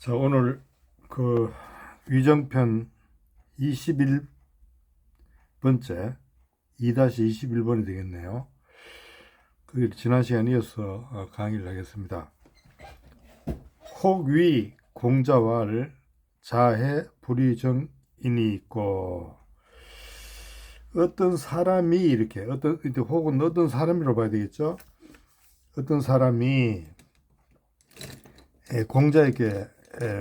자, 오늘 그 위정편 21번째 2-21번이 되겠네요. 그 지난 시간에 이어서 강의를 하겠습니다. 혹위 공자왈 자해 불의정인이 있고, 어떤 사람이 이렇게 혹은 어떤 사람이라고 봐야 되겠죠. 어떤 사람이 공자에게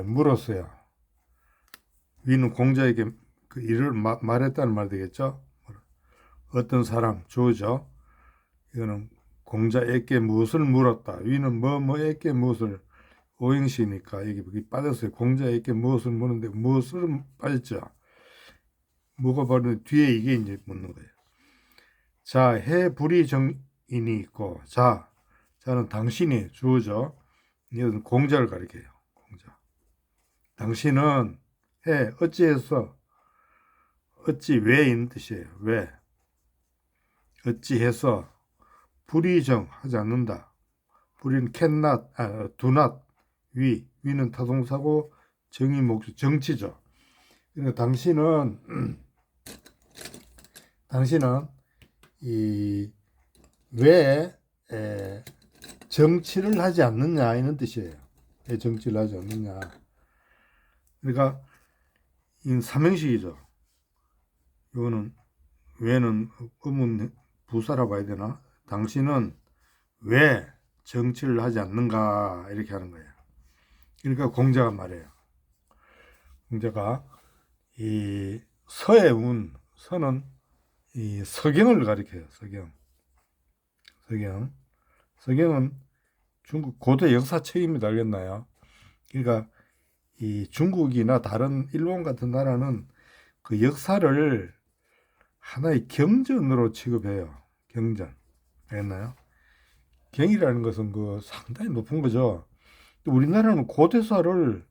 물었어요. 위는 공자에게 그 일을 말했다는 말 되겠죠. 어떤 사람, 주어죠. 이거는 공자에게 무엇을 물었다. 위는 뭐에게 무엇을, 오행시니까 이게 빠졌어요. 공자에게 무엇을 묻는데 무엇을 빠졌죠. 뭐가 바로 뒤에 이게 이제 묻는 거예요. 자, 해불이 정인이 있고, 자는 당신이 주어죠. 이건 공자를 가리켜요. 공자. 당신은 어찌해서, 어찌 왜 있는 뜻이에요. 왜 어찌해서 불의정하지 않는다. 불의는 cannot, do not, 위는 타동사고 정의 목적, 정치죠. 그러니까 당신은 왜 정치를 하지 않느냐 이런 뜻이에요. 왜 정치를 하지 않느냐. 그러니까 이 삼형식이죠. 이거는 왜는 의문 부사라 봐야 되나? 당신은 왜 정치를 하지 않는가 이렇게 하는 거예요. 그러니까 공자가 말해요. 공자가 이 서의 서는 이 서경을 가리켜요. 서경은 중국 고대 역사책입니다. 알겠나요? 그러니까 이 중국이나 다른 일본 같은 나라는 그 역사를 하나의 경전으로 취급해요. 경전. 알겠나요? 경이라는 것은 그 상당히 높은 거죠. 또 우리나라는 고대사를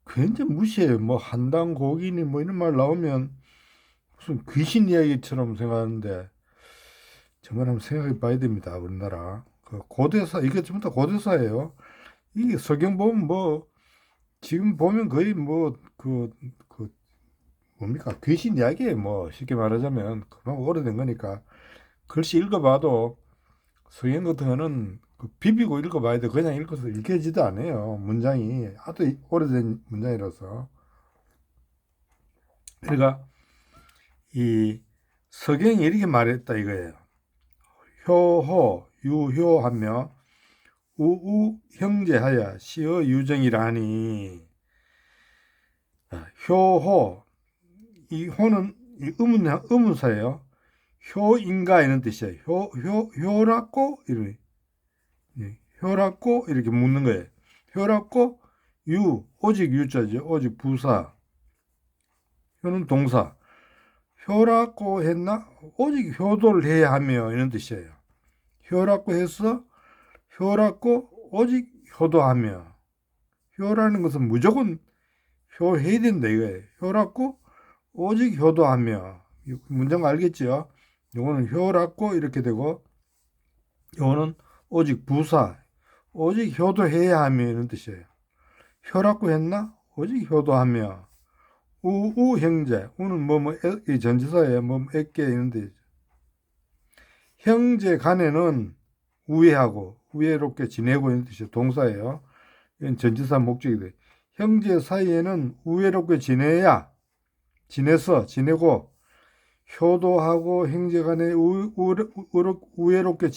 굉장히 무시해요. 뭐 한당고기니 뭐 이런 말 나오면 무슨 귀신 이야기처럼 생각하는데, 정말 한번 생각해 봐야 됩니다. 우리나라 그 고대사, 이게 전부 다 고대사예요. 이게 서경 보면 뭐 지금 보면 거의 그 뭡니까, 귀신 이야기예요. 뭐 쉽게 말하자면 그만 오래된 거니까. 글씨 읽어봐도 서경 같은 거는 비비고 읽어봐야 돼. 그냥 읽어서 읽혀지도 않아요. 문장이 아주 오래된 문장이라서. 그러니까 이 서경이 이렇게 말했다 이거예요. 효호 유효하며 우우 형제하여 시어 유정이라니. 효호, 이 호는 의문사예요. 효인가 이런 뜻이에요. 효라고 이렇게, 효라고 이렇게 묻는 거예요. 효라고 오직 유자죠. 오직 부사. 효는 동사. 효라고 했나? 오직 효도를 해야 하며 이런 뜻이에요. 효라고 해서 효라고 오직 효도하며. 효라는 것은 무조건 효해야 된다 이거예요. 효라고 오직 효도하며. 문장 알겠죠? 이거는 효라고 이렇게 되고, 이거는 오직 부사, 오직 효도해야 하며 이런 뜻이에요. 효라고 했나? 오직 효도하며. 우 형제, 우는 이 전치사예요. 애께 이런 뜻이죠. 형제 간에는 우애하고 우애롭게 지내고 있는 뜻이에요. 동사예요. 이건 전치사 목적이 돼요. 형제 사이에는 우애롭게 지내고 효도하고 형제 간에 우애롭게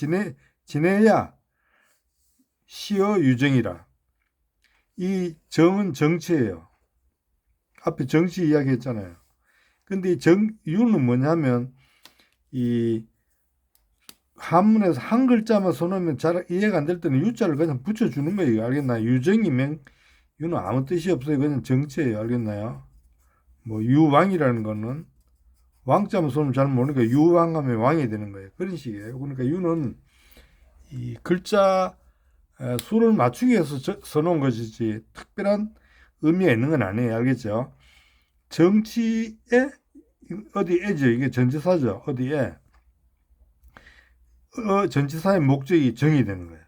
지내야 시어 유정이라. 이 정은 정치예요. 앞에 정치 이야기 했잖아요. 근데 이 유는 뭐냐면, 이 한문에서 한 글자만 써놓으면 잘 이해가 안 될 때는 유자를 그냥 붙여주는 거예요. 알겠나요? 유정이면 유는 아무 뜻이 없어요. 그냥 정치예요. 알겠나요? 뭐 유왕이라는 거는 왕자만 써놓으면 잘 모르니까 유왕하면 왕이 되는 거예요. 그런 식이에요. 그러니까 유는 이 글자 수를 맞추기 위해서 써놓은 것이지 특별한 의미가 있는 건 아니에요. 알겠죠? 정치에 어디에죠? 이게 전치사죠. 어디에 전치사의 목적이 정의 되는 거예요.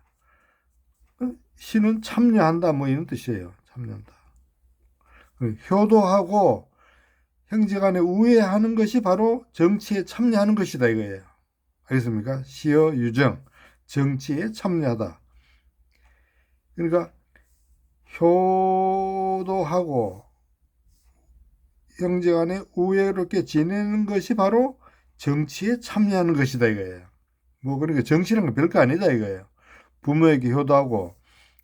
시는 참여한다 뭐 이런 뜻이에요. 참여한다. 효도하고 형제간에 우애하는 것이 바로 정치에 참여하는 것이다 이거예요. 알겠습니까? 시어 유정, 정치에 참여하다. 그러니까 효도하고 형제간에 우애롭게 지내는 것이 바로 정치에 참여하는 것이다 이거예요. 뭐 그러니까 정치라는 건 별거 아니다 이거예요. 부모에게 효도하고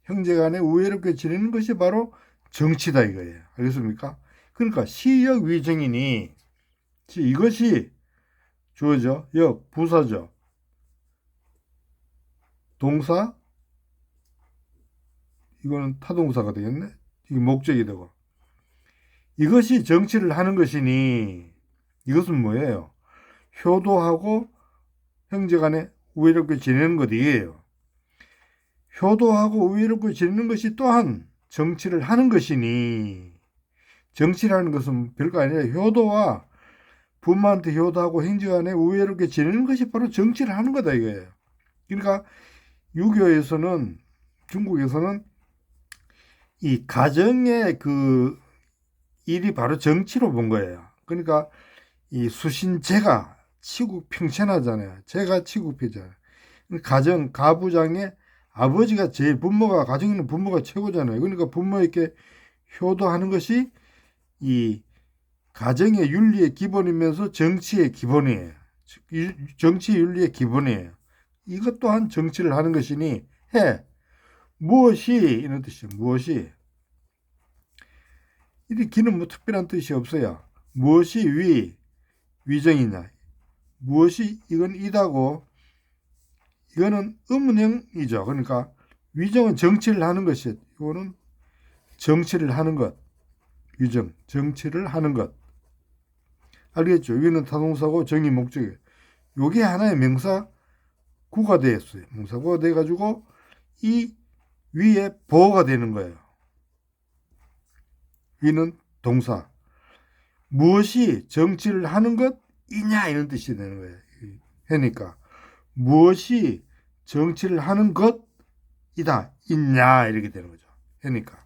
형제간에 우애롭게 지내는 것이 바로 정치다 이거예요. 알겠습니까? 그러니까 시역 위정이니 이것이 주어죠. 역 부사죠. 동사 이거는 타동사가 되겠네. 이게 목적이 되고 이것이 정치를 하는 것이니 이것은 뭐예요? 효도하고 형제간에 우애롭게 지내는 것 이게요. 효도하고 우애롭게 지내는 것이 또한 정치를 하는 것이니 정치라는 것은 별거 아니라 효도와 부모한테 효도하고 형제간에 우애롭게 지내는 것이 바로 정치를 하는 거다 이거예요. 그러니까 유교에서는 중국에서는 이 가정의 그 일이 바로 정치로 본 거예요. 그러니까 이 수신제가 치국평천하잖아요. 제가 치국평잖아요. 가정 가부장의 아버지가 제일 부모가 가정에 있는 부모가 최고잖아요. 그러니까 부모에게 효도하는 것이 이 가정의 윤리의 기본이면서 정치의 기본이에요. 정치 윤리의 기본이에요. 이것 또한 정치를 하는 것이니 해 무엇이 이런 뜻이에요. 무엇이 이 기는 뭐 특별한 뜻이 없어요. 무엇이 위정이냐 무엇이 이건 이다고 이거는 의문형이죠. 그러니까 위정은 정치를 하는 것이 이거는 정치를 하는 것 위정 정치를 하는 것 알겠죠? 위는 타동사고 정이 목적이에요. 요게 하나의 명사 구가 되었어요. 명사구가 돼가지고 이 위에 보호가 되는 거예요. 위는 동사. 무엇이 정치를 하는 것이냐 이런 뜻이 되는 거예요. 해니까 무엇이 정치를 하는 것이다 있냐 이렇게 되는 거죠. 해니까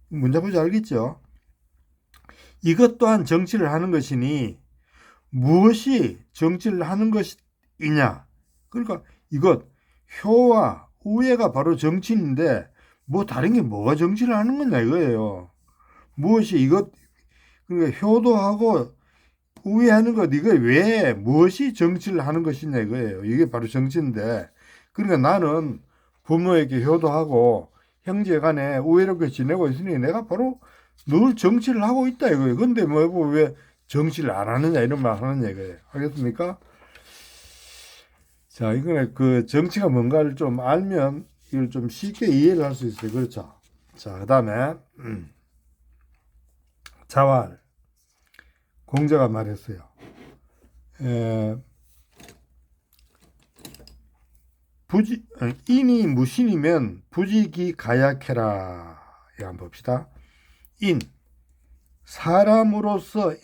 문장 보지 알겠죠? 이것 또한 정치를 하는 것이니 무엇이 정치를 하는 것이냐 그러니까 이것 효와 우애가 바로 정치인데 뭐 다른 게 뭐가 정치를 하는 거냐 이거예요. 무엇이 이것 그러니까 효도하고 우애하는 것 이거 왜 무엇이 정치를 하는 것이냐 이거예요. 이게 바로 정치인데 그러니까 나는 부모에게 효도하고 형제간에 우애롭게 지내고 있으니 내가 바로 늘 정치를 하고 있다 이거예요. 근데 뭐 왜 정치를 안 하느냐 이런 말 하는 얘기예요. 알겠습니까? 자, 이거는 그 정치가 뭔가를 좀 알면 이걸 좀 쉽게 이해를 할 수 있어요. 그렇죠? 자, 그다음에 자활 공자가 말했어요. 인이 무신이면 부지기 가약해라. 이거 한번 봅시다. 인 사람으로서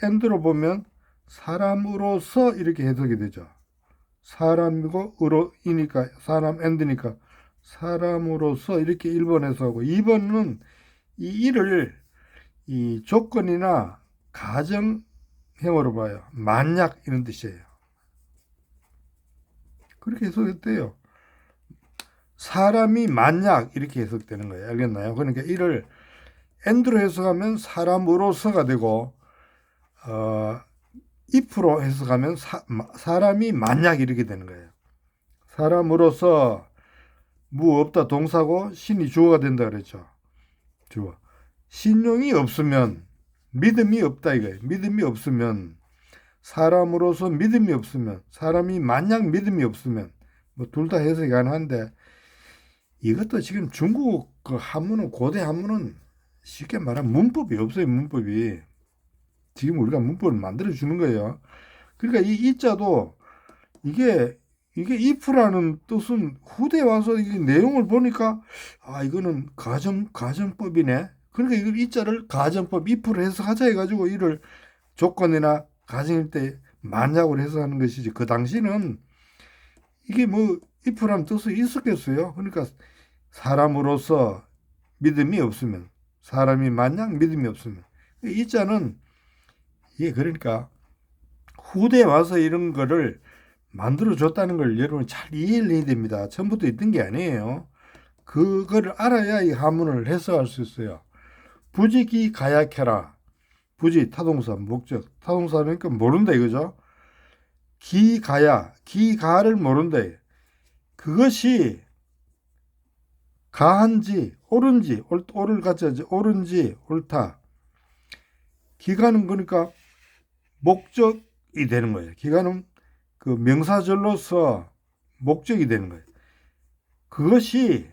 엔드로 보면 사람으로서 이렇게 해석이 되죠. 사람이고 으로이니까 사람 엔드니까 사람으로서 이렇게 1번 해석하고 2번은 이 일을 이 조건이나 가정형으로 봐요. 만약 이런 뜻이에요. 그렇게 해석했대요. 사람이 만약 이렇게 해석되는 거예요. 알겠나요? 그러니까 이를 엔드로 해석하면 사람으로서가 되고 if로 해석하면 사람이 만약 이렇게 되는 거예요. 사람으로서 무 없다 동사고 신이 주어가 된다 그랬죠. 주어. 신용이 없으면 믿음이 없다 이거예요. 믿음이 없으면 사람으로서 믿음이 없으면 사람이 만약 믿음이 없으면 뭐 둘 다 해석이 가능한데 이것도 지금 중국 그 한문은 고대 한문은 쉽게 말하면 문법이 없어요. 문법이. 지금 우리가 문법을 만들어 주는 거예요. 그러니까 이 자도 이게 if라는 뜻은 후대 와서 이 내용을 보니까 아 이거는 가정법이네. 그러니까 이 자를 가정법 if로 해석하자 해가지고 이를 조건이나 가정일 때 만약으로 해석하는 것이지 그 당시는 이게 뭐 if라는 뜻이 있었겠어요. 그러니까 사람으로서 믿음이 없으면, 사람이 마냥 믿음이 없으면, 이 자는 이게 그러니까 후대에 와서 이런 거를 만들어 줬다는 걸 여러분 잘 이해를 해야 됩니다. 처음부터 있던 게 아니에요. 그거를 알아야 이 한문을 해석할 수 있어요. 부지기 가약해라. 부지 타동사 목적, 타동사니까 모른다 이거죠. 기가야, 기가를 모른다. 그것이 가한지 옳은지, 옳을 같이 옳은지 옳다. 기가는 그러니까 목적이 되는 거예요. 기가는 그 명사절로서 목적이 되는 거예요. 그것이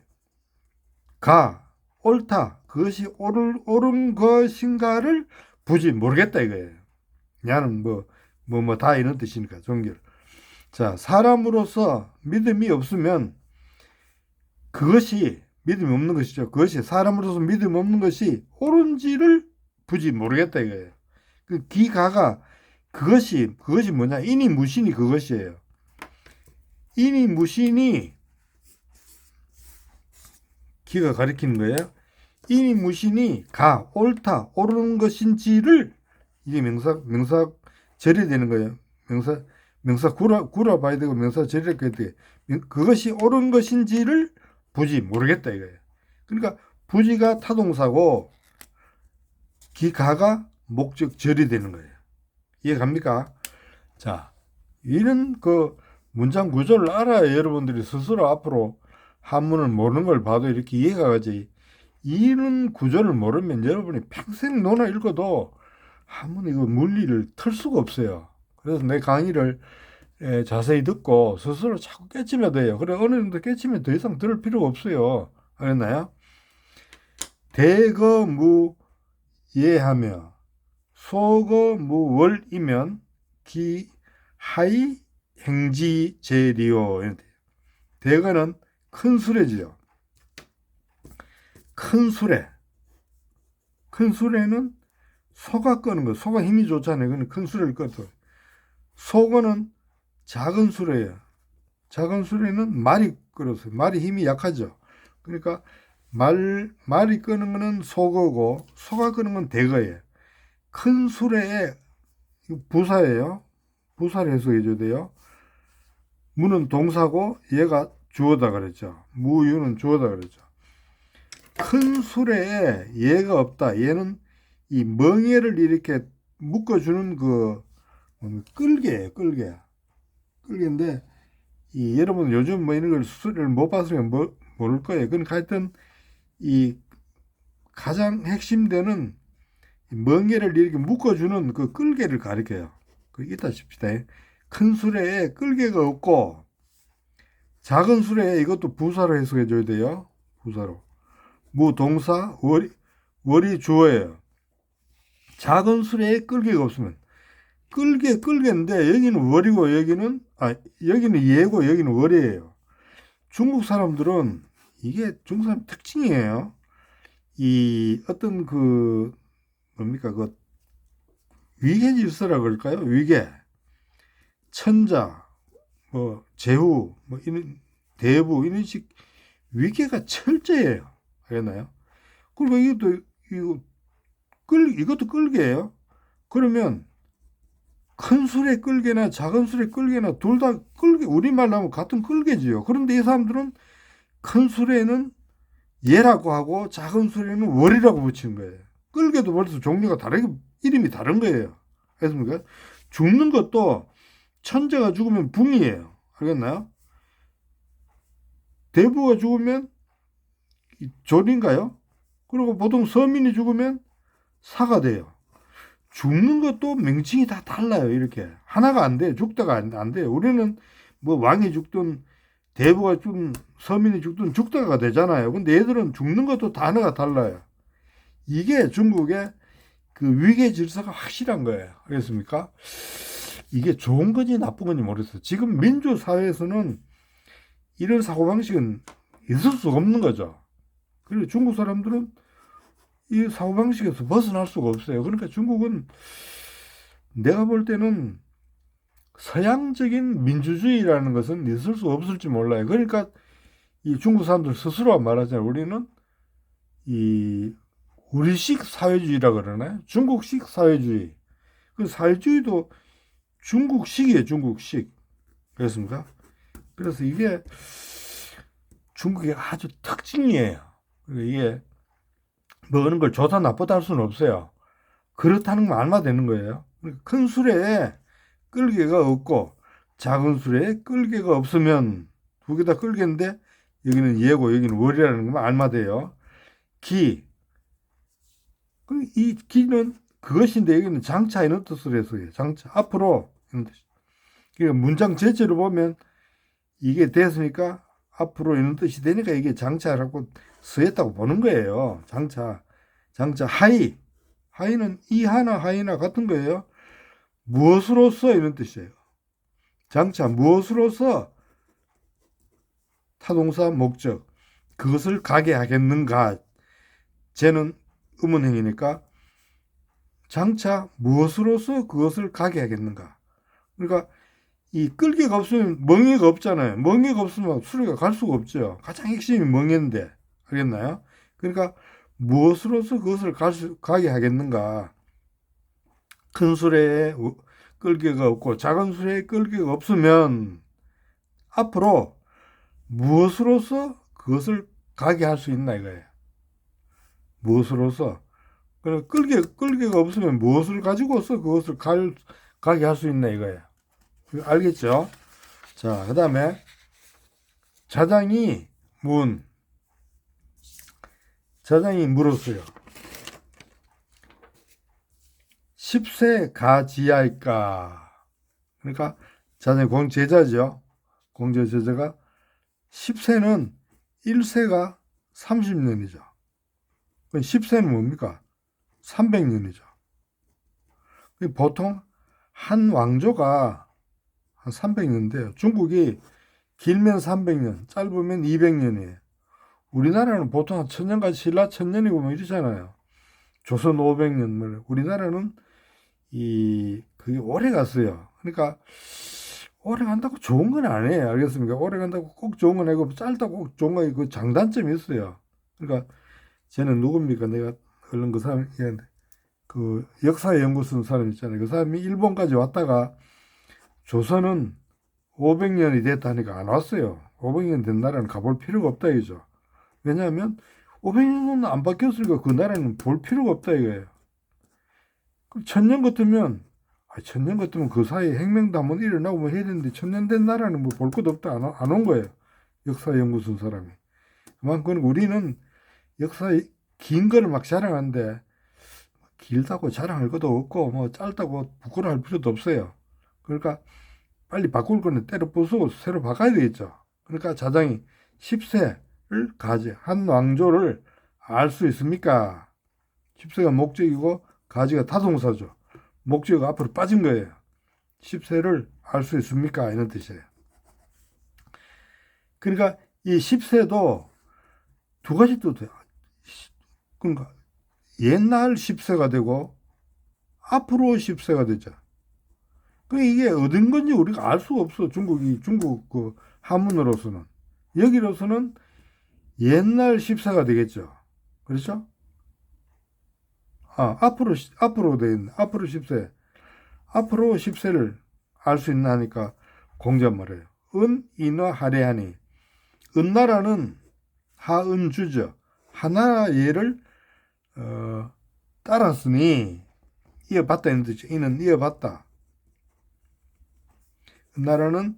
옳다. 그것이 옳은 것인가를 부지 모르겠다 이거예요. 야는 다 이런 뜻이니까 종교를. 자, 사람으로서 믿음이 없으면 그것이 믿음이 없는 것이죠. 그것이 사람으로서 믿음이 없는 것이 옳은지를 부지 모르겠다 이거예요. 그 기가가 그것이 뭐냐? 인이 무신이 그것이에요. 인이 무신이 기가 가리키는 거예요. 인이 무신이 옳다, 옳은 것인지를 이게 명사절이 되는 거예요. 명사 구라 봐야 되고 명사절이 돼야 돼. 그것이 옳은 것인지를 부지 모르겠다 이거예요. 그러니까 부지가 타동사고 기가가 목적절이 되는 거예요. 이해 갑니까? 자, 이런 그 문장 구조를 알아야 여러분들이 스스로 앞으로 한문을 모르는 걸 봐도 이렇게 이해가 가지. 이런 구조를 모르면 여러분이 평생 논어 읽어도 한문 이거 물리를 틀 수가 없어요. 그래서 내 강의를 자세히 듣고 스스로 자꾸 깨치면 돼요. 그래 어느 정도 깨치면 더 이상 들을 필요가 없어요. 알겠나요? 대거무예하며 소거무월이면 기하이 행지제리오. 대거는 큰 수레지요. 큰 수레. 큰 수레는 소가 끄는 거. 소가 힘이 좋잖아요. 그건 큰 수레를 끄죠. 소거는 작은 수레예요. 작은 수레는 말이 끌어서 말이 힘이 약하죠. 그러니까 말이 끄는 거는 소거고 소가 끄는 건 대거예요. 큰 수레의 부사예요. 부사를 해석해 줘야 돼요. 무는 동사고 얘가 주어다 그랬죠. 무유는 주어다 그랬죠. 큰 수레에 얘가 없다. 얘는 이 멍에를 이렇게 묶어주는 그 끌개예요. 끌개인데 여러분 요즘 이런 걸 수레를 못 봤으면 모를 거예요. 그러니까 하여튼 이 가장 핵심되는 멍에를 이렇게 묶어주는 그 끌개를 가리켜요. 그 있다시피 큰 수레에 끌개가 없고 작은 수레에 이것도 부사로 해석해 줘야 돼요. 부사로. 무동사 월이 주어예요. 작은 수레에 끌개가 없으면 끌개인데 여기는 월이고 여기는 예고 여기는 월이에요. 중국 사람들은 이게 중국 사람 특징이에요. 이 어떤 그 뭡니까 그 위계 질서라 그럴까요? 위계 천자 제후 이런 대부 이런 식 위계가 철저해요. 알겠나요? 그리고 이것도 끌개예요. 그러면 큰 수레 끌개나 작은 수레 끌개나 둘 다 끌개, 우리말로 하면 같은 끌개지요. 그런데 이 사람들은 큰 수레는 예라고 하고 작은 수레는 월이라고 붙이는 거예요. 끌개도 벌써 종류가 다르게 이름이 다른 거예요. 알겠습니까? 죽는 것도 천재가 죽으면 붕이에요. 알겠나요? 대부가 죽으면 졸인가요? 그리고 보통 서민이 죽으면 사가 돼요. 죽는 것도 명칭이 다 달라요. 이렇게 하나가 안 돼. 죽다가 안 돼요. 우리는 뭐 왕이 죽든 대부가 죽든 서민이 죽든 죽다가 되잖아요. 근데 얘들은 죽는 것도 단어가 달라요. 이게 중국의 그 위계 질서가 확실한 거예요. 알겠습니까? 이게 좋은 건지 나쁜 건지 모르겠어요. 지금 민주 사회에서는 이런 사고방식은 있을 수가 없는 거죠. 그리고 중국 사람들은 이 사고방식에서 벗어날 수가 없어요. 그러니까 중국은 내가 볼 때는 서양적인 민주주의라는 것은 있을 수 없을지 몰라요. 그러니까 이 중국 사람들 스스로가 말하잖아요. 우리는 이 우리식 사회주의라 그러나요? 중국식 사회주의. 그 사회주의도 중국식이에요. 중국식. 그렇습니까? 그래서 이게 중국의 아주 특징이에요. 이게 뭐 어느 걸 좋다 나쁘다 할 수는 없어요. 그렇다는 말만 되는 거예요. 큰 술에 끌개가 없고 작은 술에 끌개가 없으면 두 개 다 끌개인데 여기는 예고 여기는 월이라는 것만 알맞아요. 기. 이 기는 그것인데 여기는 장차 이런 뜻으로 해서요. 장차 앞으로 이런 뜻. 그러니까 문장 전체로 보면 이게 됐으니까 앞으로 이런 뜻이 되니까 이게 장차라고 쓰였다고 보는 거예요. 장차 하이. 하이는 이 하나 하이나 같은 거예요. 무엇으로서 이런 뜻이에요. 장차 무엇으로서 타동사 목적 그것을 가게 하겠는가. 쟤는 의문행이니까 장차 무엇으로서 그것을 가게 하겠는가. 그러니까 이 끌개가 없으면 멍에가 없잖아요. 멍에가 없으면 수레가 갈 수가 없죠. 가장 핵심이 멍에인데 알겠나요? 그러니까 무엇으로서 그것을 가게 하겠는가. 큰 수레에 끌개가 없고 작은 수레에 끌개가 없으면 앞으로 무엇으로서 그것을 가게 할 수 있나 이거예요. 무엇으로서. 끌개가 없으면 무엇을 가지고서 그것을 가게 할 수 있나 이거예요. 알겠죠? 자, 그 다음에 자장이 물었어요. 10세 가지할까? 그러니까 자장이 공제자죠. 공제제자가 10세는 1세가 30년이죠. 10세는 뭡니까? 300년이죠. 보통 한 왕조가 한 300년인데요. 중국이 길면 300년, 짧으면 200년이에요. 우리나라는 보통 한 1000년까지 신라 1000년이고 뭐 이러잖아요. 조선 500년. 우리나라는 그게 오래 갔어요. 그러니까 오래 간다고 좋은 건 아니에요. 알겠습니까? 오래 간다고 꼭 좋은 건 아니고 짧다고 꼭 좋은 거 그 장단점이 있어요. 그러니까 쟤는 누굽니까? 내가 얼른 그 사람 얘기하는데 그 역사 연구 쓴 사람 있잖아요. 그 사람이 일본까지 왔다가 조선은 500년이 됐다니까 안 왔어요. 500년 된 나라는 가볼 필요가 없다 이거죠. 왜냐하면 500년은 안 바뀌었으니까 그 나라는 볼 필요가 없다 이거예요. 1000년 같으면 1000년 같으면 그 사이에 혁명도 한번 일어나고 뭐 해야 되는데 1000년 된 나라는 뭐 볼 것도 없다 안 온 거예요. 역사 연구 쓴 사람이. 그만큼 우리는 역사 긴 거를 막 자랑하는데 길다고 자랑할 것도 없고 뭐 짧다고 부끄러워할 필요도 없어요. 그러니까 빨리 바꿀 거는 때려 부수고 새로 바꿔야 되겠죠. 그러니까 자장이 10세를 가지 한 왕조를 알 수 있습니까? 10세가 목적이고 가지가 타동사죠. 목적이 앞으로 빠진 거예요. 10세를 알 수 있습니까? 이런 뜻이에요. 그러니까 이 10세도 두 가지 뜻이에요. 그러니까 옛날 10세가 되고 앞으로 10세가 되죠. 그러니까 이게 어딘 건지 우리가 알 수가 없어. 중국 그 한문으로서는. 여기로서는 옛날 10세가 되겠죠. 그렇죠? 앞으로 돼 있네. 앞으로 10세. 앞으로 10세를 알 수 있나 하니까 공자말이에요. 인화 하래하니. 은나라는 하은주죠. 하나라 예를 따랐으니 이어봤다 이런 뜻이죠. 이는 이어봤다. 은나라는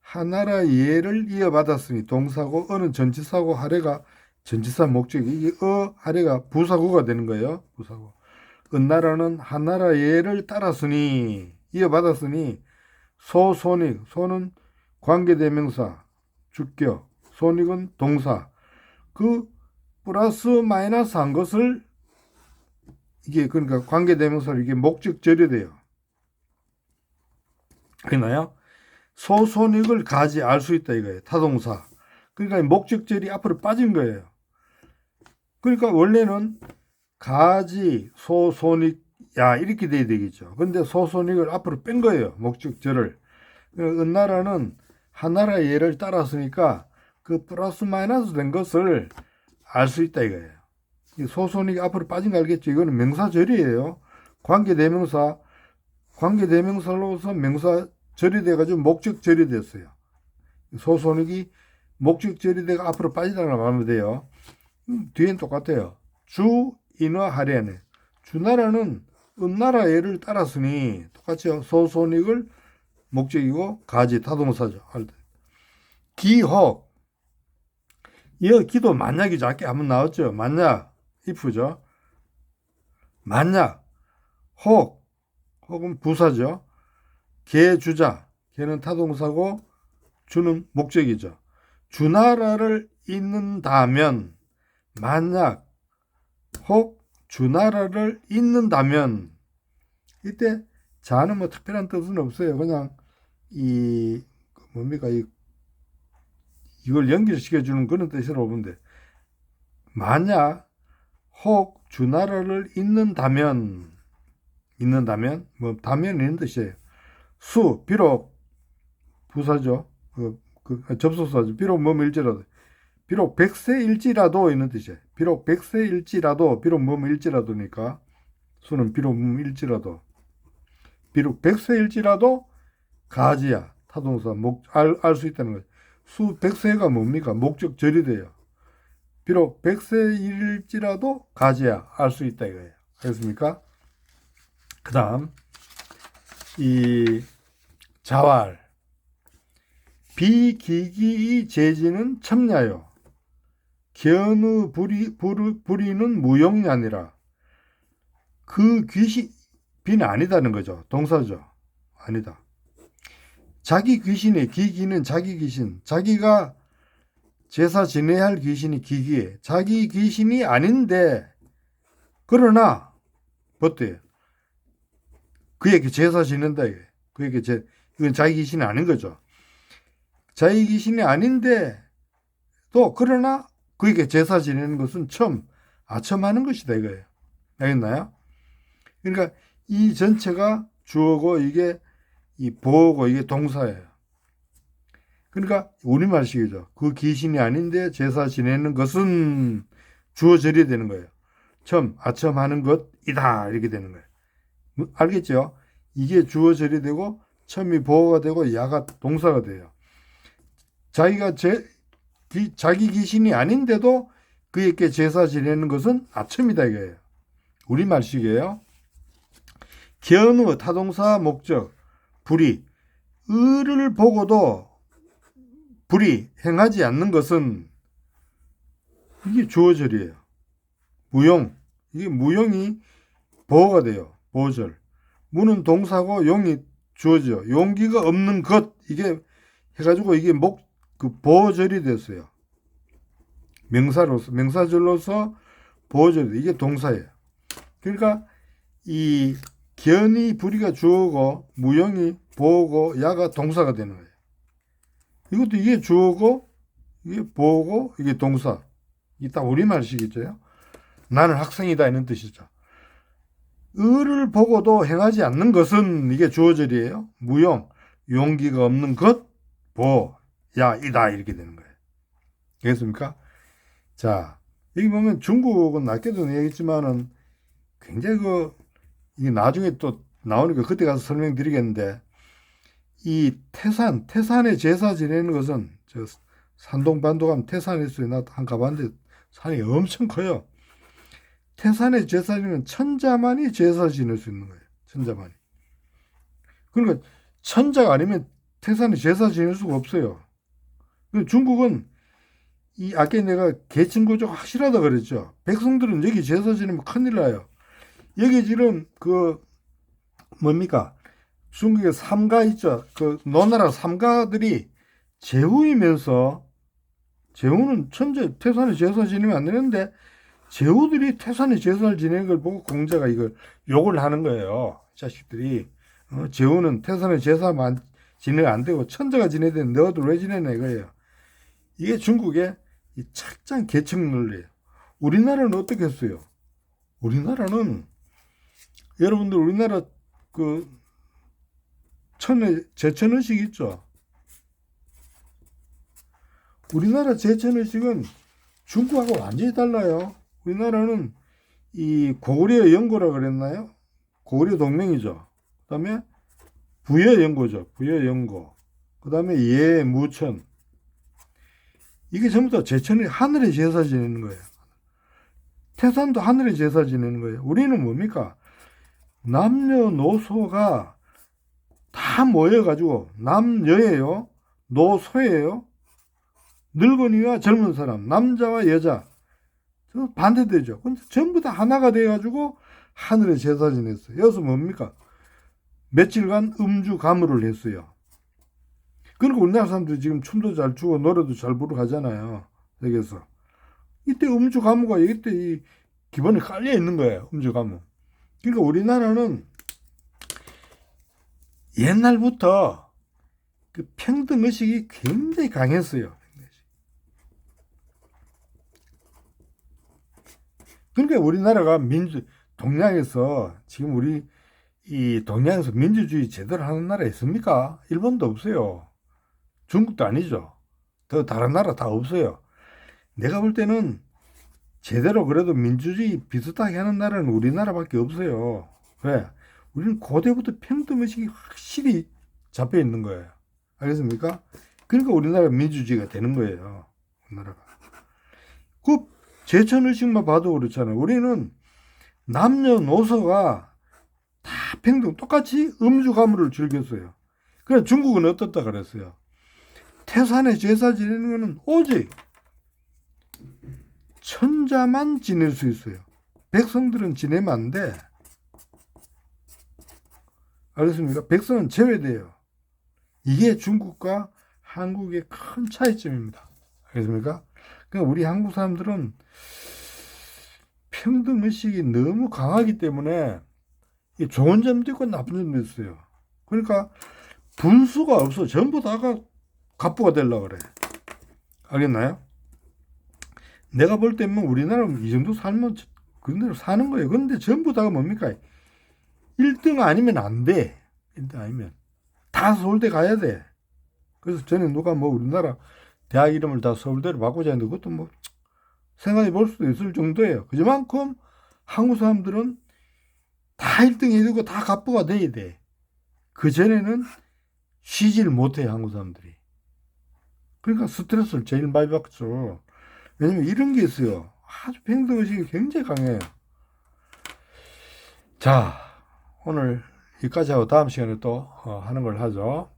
하나라 예를 이어받았으니 동사고 어는 전치사고 하래가 전치사 목적이 이게 하래가 부사구가 되는 거예요. 부사구. 은나라는 하나라 예를 따랐으니 이어받았으니 소손익 소는 관계대명사 주격 손익은 동사 그 플러스 마이너스 한 것을 이게 그러니까 관계대명사로 이게 목적절이 돼요. 그러나요? 소손익을 가지 알 수 있다 이거예요. 타동사. 그러니까 목적절이 앞으로 빠진 거예요. 그러니까 원래는 가지 소손익 이렇게 돼야 되겠죠. 근데 소손익을 앞으로 뺀 거예요. 목적절을. 은나라는 한나라의 예를 따랐으니까 그 플러스 마이너스 된 것을 알 수 있다 이거예요. 소손이 앞으로 빠진 거 알겠죠? 이거는 명사절이에요. 관계대명사로서 명사절이 돼가지고 목적절이 됐어요. 소손익이 목적절이 돼가 앞으로 빠지다가 말하면 돼요. 뒤엔 똑같아요. 주인화하려네. 주나라는 은나라 예를 따랐으니 똑같죠. 소손익을 목적이고 가지 타동사죠. 기혹. 기도 만약이죠. 아까 한번 나왔죠. 만약 if죠. 만약 혹은 부사죠. 개주자. 개는 타동사고 주는 목적이죠. 주나라를 잇는다면 만약 혹 주나라를 잇는다면 이때 자는 뭐 특별한 뜻은 없어요. 그냥 뭡니까 이걸 연결시켜주는 그런 뜻으로 보면 돼. 만약 혹 주나라를 잇는다면 뭐 다면 이런 뜻이에요. 비록 부사죠. 접속사죠. 비록 뭐일지라도 비록 100세일지라도 있는 뜻이에요. 비록 100세일지라도 비록 뭐일지라도니까 수는 비록 뭐일지라도 비록 100세일지라도 가지야 타동사 알 수 있다는 거예요. 수 100세가 뭡니까? 목적절이 돼요. 비록 100세일지라도 가지야 알 수 있다 이거예요. 알겠습니까? 그 다음 이 자왈 비기기의 재지는 첨야요. 견의 불의는 무용이 아니라 그 비는 아니다는 거죠. 동사죠. 아니다. 자기 귀신이 기기는 자기 귀신. 자기가 제사 지내야 할 귀신이 기기에 자기 귀신이 아닌데 그러나 어때요? 그에게 제사 지낸다 이게. 이건 자기 귀신이 아닌 거죠. 자기 귀신이 아닌데 또 그러나 그에게 제사 지내는 것은 아첨하는 것이다 이거예요. 알겠나요? 그러니까 이 전체가 주어고 이게 이 보어고 이게 동사예요. 그러니까 우리말식이죠. 그 귀신이 아닌데 제사 지내는 것은 주어절이 되는 거예요. 아첨하는 것이다 이렇게 되는 거예요. 알겠죠? 이게 주어절이 되고 첨이 보어가 되고 야가 동사가 돼요. 자기가 자기 귀신이 아닌데도 그에게 제사 지내는 것은 아첨이다 이거예요. 우리말식이에요. 견의 타동사 목적 불의 의를 보고도 불의 행하지 않는 것은 이게 주어절이에요. 이게 무용이 보어가 돼요. 보어절. 무는 동사고 용이 주어져. 용기가 없는 것 이게 해가지고 이게 보어절이 됐어요. 명사절로서 보어절이 이게 동사예요. 그러니까 이 견이 불의가 주어고 무용이 보어고 야가 동사가 되는 거예요. 이것도 이게 주어고 이게 보어고 이게 동사. 이게 딱 우리말식이죠. 나는 학생이다 이런 뜻이죠. 의를 보고도 행하지 않는 것은 이게 주어절이에요. 용기가 없는 것, 야이다 이렇게 되는 거예요. 알겠습니까? 자, 여기 보면 중국은 아까도 얘기했지만은 굉장히 이게 나중에 또 나오니까 그때 가서 설명드리겠는데 이 태산에 제사 지내는 것은 산동 반도 가면 태산에 있어요. 나 한 가봤는데 산이 엄청 커요. 태산에 제사 지내는 천자만이 제사 지낼 수 있는 거예요. 천자만이. 그러니까 천자가 아니면 태산에 제사 지낼 수가 없어요. 중국은 아까 내가 계층구조가 확실하다 그랬죠. 백성들은 여기 제사 지내면 큰일 나요. 여기 지금 뭡니까? 중국의 삼가 있죠. 노나라 삼가들이 제후이면서 제후는 태산에 제사 지내면 안 되는데 제후들이 태산에 제사를 지내는 걸 보고 공자가 이걸 욕을 하는 거예요. 자식들이 제후는 태산에 제사만 지내면 안 되고 천자가 지내야 되는데 너희들 왜 지내냐 이거예요. 이게 중국의 이 착장 계층 논리예요. 우리나라는 어떻게 했어요? 우리나라는 여러분들 우리나라 제천의식 있죠. 우리나라 제천의식은 중국하고 완전히 달라요. 우리나라는 이 고구려 연고라 그랬나요? 고구려 동맹이죠. 그 다음에 부여 연고죠. 부여 연고. 그 다음에 예무천. 이게 전부 다 제천이 하늘의 제사 지내는 거예요. 태산도 하늘의 제사 지내는 거예요. 우리는 뭡니까? 남녀노소가 다 모여가지고 남녀예요. 노소예요. 늙은이와 젊은 사람, 남자와 여자. 반대되죠. 근데 전부 다 하나가 돼가지고 하늘의 제사 지냈어요. 여기서 뭡니까? 며칠간 음주 가무를 했어요. 그러니까 우리나라 사람들이 지금 춤도 잘 추고 노래도 잘 부르고 하잖아요. 여기서. 이때 음주 가무가 이때 이 기본에 깔려 있는 거예요. 음주 가무. 그러니까 우리나라는 옛날부터 그 평등 의식이 굉장히 강했어요. 그러니까 우리나라가 동양에서 지금 우리 이 동양에서 민주주의 제대로 하는 나라 있습니까? 일본도 없어요. 중국도 아니죠. 더 다른 나라 다 없어요. 내가 볼 때는 제대로 그래도 민주주의 비슷하게 하는 나라는 우리나라밖에 없어요. 왜? 우리는 고대부터 평등의식이 확실히 잡혀 있는 거예요. 알겠습니까? 그러니까 우리나라 민주주의가 되는 거예요. 우리나라가. 그 제천의식만 봐도 그렇잖아요. 우리는 남녀노소가 다 평등, 똑같이 음주 가무를 즐겼어요. 그래 중국은 어떻다 그랬어요? 태산의 제사 지내는 거는 오직 천자만 지낼 수 있어요. 백성들은 지내면 안 돼. 알겠습니까? 백성은 제외돼요. 이게 중국과 한국의 큰 차이점입니다. 알겠습니까? 그러니까 우리 한국 사람들은 평등의식이 너무 강하기 때문에 좋은 점도 있고 나쁜 점도 있어요. 그러니까 분수가 없어. 전부 다가 갑부가 되려고 그래. 알겠나요? 내가 볼 때면 우리나라는 이 정도 살면 그대로 사는 거예요. 근데 전부 다가 뭡니까? 1등 아니면 안 돼. 1등 아니면. 다 서울대 가야 돼. 그래서 전에 누가 뭐 우리나라 대학 이름을 다 서울대로 바꾸자 했는데 그것도 뭐 생각해 볼 수도 있을 정도예요. 그만큼 한국 사람들은 다 1등 해두고 다 갑부가 돼야 돼. 그전에는 쉬지를 못해, 한국 사람들이. 그러니까 스트레스를 제일 많이 받죠. 왜냐면 이런 게 있어요. 아주 평등의식이 굉장히 강해요. 자, 오늘 여기까지 하고 다음 시간에 또 하는 걸 하죠.